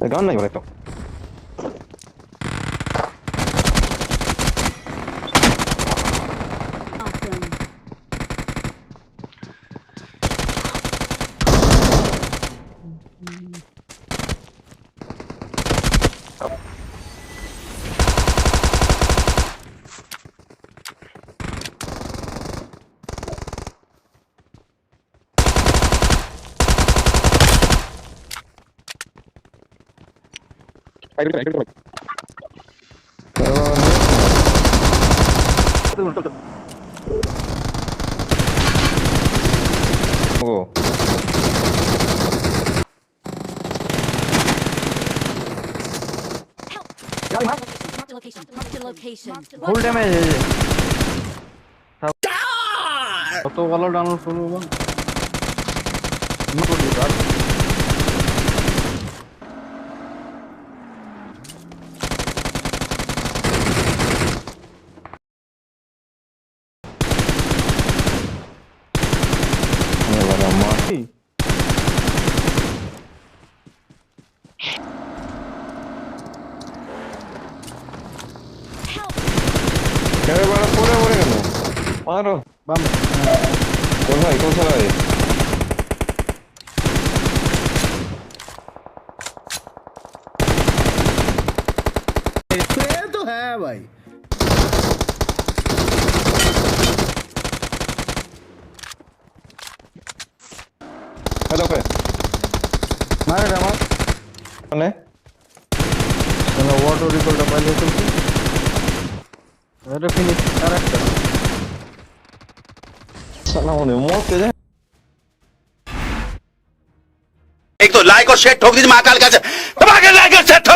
গান নাই বলে তো ও ফুল ড্যামেজ কত ভালো ডাউনলোড করবো পরে পরে গেল মারো বামে কোথায় কোথায় ये तो है भाई হ্যালো কে মারে রে আমার মানে ওয়াটার রিকলটা পাইলে চলছে এটা ফিনিশ আর একটা সালাম আলাইকুম মরতে যায় एक तो लाइक और शेयर ठोक दीजिए महाकाल का दबा के लाइक और शेयर ठोक